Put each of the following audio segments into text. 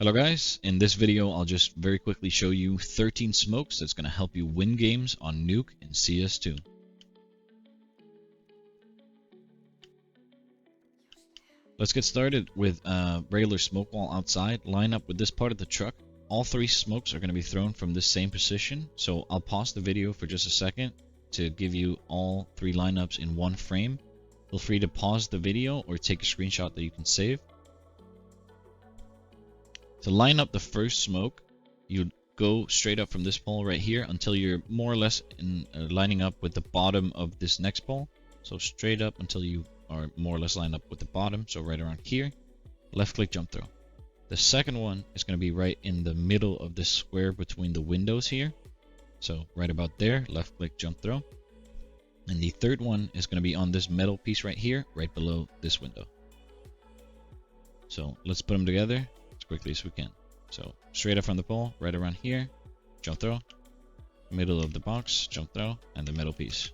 Hello guys, in this video I'll just very quickly show you 13 smokes that's going to help you win games on Nuke and CS2. Let's get started with a regular smoke wall outside. Line up with this part of the truck. All three smokes are going to be thrown from this same position, so I'll pause the video for just a second to give you all three lineups in one frame. Feel free to pause the video or take a screenshot that you can save. To line up the first smoke, you go straight up from this pole right here until you're more or less lining up with the bottom of this next pole. So straight up until you are more or less lined up with the bottom, so right around here. Left click jump throw. The second one is going to be right in the middle of this square between the windows here. So right about there, left click jump throw. And the third one is going to be on this metal piece right here, right below this window. So let's put them together as quickly as we can. So straight up from the pole, right around here, jump throw, middle of the box, jump throw, and the middle piece.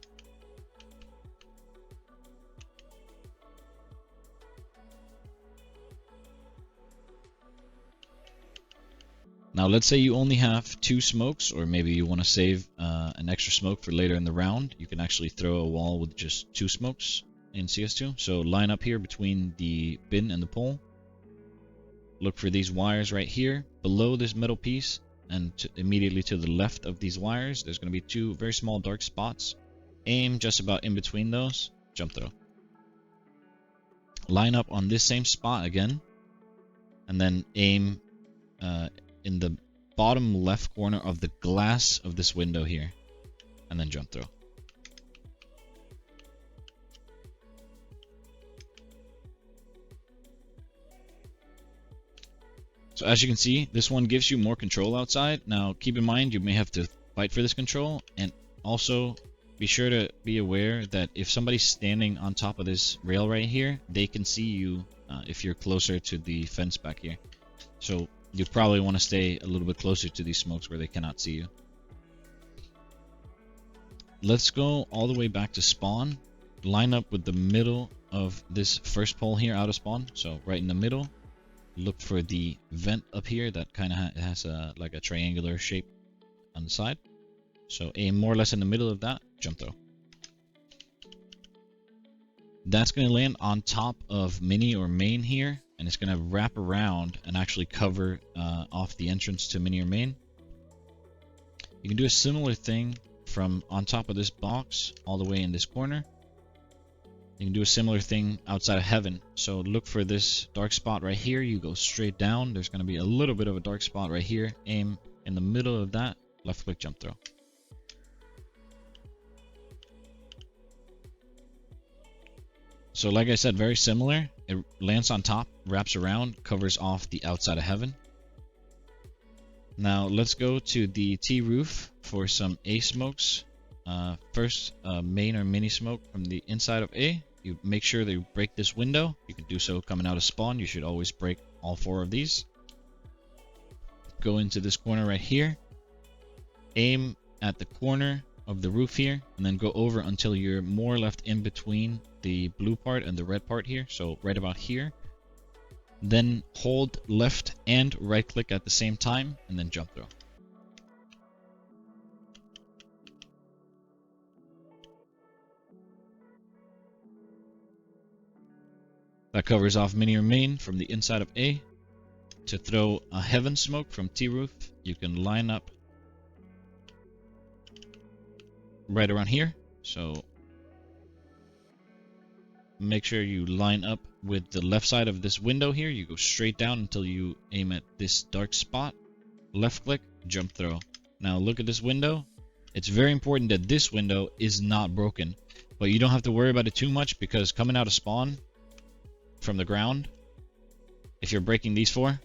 Now let's say you only have two smokes, or maybe you want to save an extra smoke for later in the round. You can actually throw a wall with just two smokes in CS2. So line up here between the bin and the pole. Look for these wires right here below this metal piece, and immediately to the left of these wires there's going to be two very small dark spots. Aim just about in between those, jump throw. Line up on this same spot again, and then aim in the bottom left corner of the glass of this window here, and then jump throw. So as you can see, this one gives you more control outside. Now keep in mind you may have to fight for this control, and also be sure to be aware that if somebody's standing on top of this rail right here, they can see you if you're closer to the fence back here. So you probably want to stay a little bit closer to these smokes where they cannot see you. Let's go all the way back to spawn. Line up with the middle of this first pole here out of spawn, so right in the middle. Look for the vent up here that kind of has like a triangular shape on the side. So aim more or less in the middle of that, jump throw. That's going to land on top of mini or main here, and it's going to wrap around and actually cover off the entrance to mini or main. You can do a similar thing from on top of this box all the way in this corner. You can do a similar thing outside of heaven. So look for this dark spot right here. You go straight down. There's going to be a little bit of a dark spot right here. Aim in the middle of that. Left click jump throw. So like I said, very similar. It lands on top, wraps around, covers off the outside of heaven. Now let's go to the T roof for some A smokes. First, main or mini smoke from the inside of A. You make sure that you break this window. You can do so coming out of spawn. You should always break all four of these. Go into this corner right here. Aim at the corner of the roof here, and then go over until you're more left in between the blue part and the red part here. So right about here. Then hold left and right click at the same time, and then jump throw. That covers off mini or main from the inside of A. To throw a heaven smoke from T roof, you can line up right around here. So make sure you line up with the left side of this window here. You go straight down until you aim at this dark spot. Left click, jump throw. Now look at this window. It's very important that this window is not broken, but you don't have to worry about it too much, because coming out of spawn from the ground, if you're breaking these four,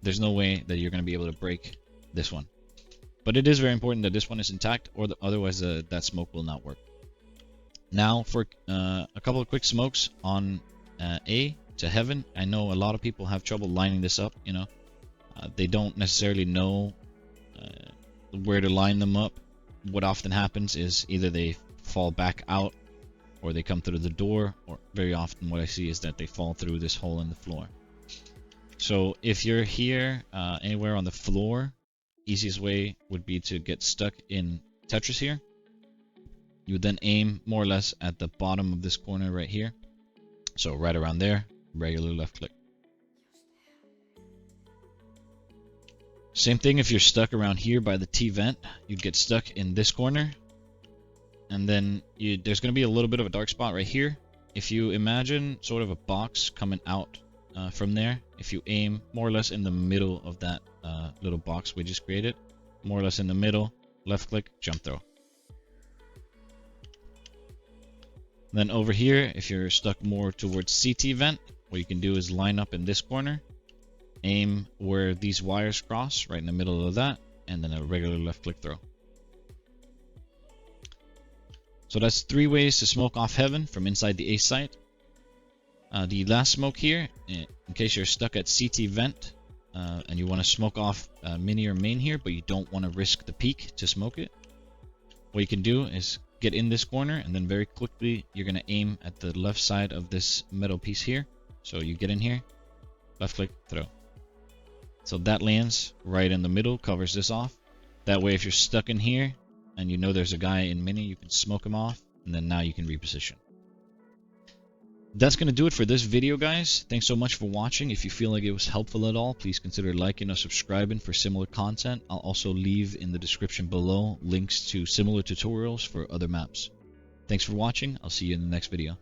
there's no way that you're going to be able to break this one. But it is very important that this one is intact, or otherwise that smoke will not work. Now for a couple of quick smokes on A to heaven. I know a lot of people have trouble lining this up. They don't necessarily know where to line them up. What often happens is either they fall back out, or they come through the door, or very often what I see is that they fall through this hole in the floor. So if you're here anywhere on the floor, easiest way would be to get stuck in Tetris here. You would then aim more or less at the bottom of this corner right here. So right around there, regular left click. Same thing if you're stuck around here by the T vent, you'd get stuck in this corner. And then there's going to be a little bit of a dark spot right here. If you imagine sort of a box coming out from there, if you aim more or less in the middle of that little box we just created, more or less in the middle, left click, jump throw. Then over here, if you're stuck more towards CT vent, what you can do is line up in this corner, aim where these wires cross, right in the middle of that, and then a regular left click throw. So that's 3 ways to smoke off heaven from inside the A site. The last smoke here, in case you're stuck at CT vent and you want to smoke off mini or main here, but you don't want to risk the peak to smoke it, what you can do is get in this corner and then very quickly you're going to aim at the left side of this metal piece here. So you get in here, left click, throw. So that lands right in the middle, covers this off. That way if you're stuck in here and you know there's a guy in mini, you can smoke him off, and then now you can reposition. That's going to do it for this video, guys. Thanks so much for watching. If you feel like it was helpful at all, please consider liking or subscribing for similar content. I'll also leave in the description below links to similar tutorials for other maps. Thanks for watching. I'll see you in the next video.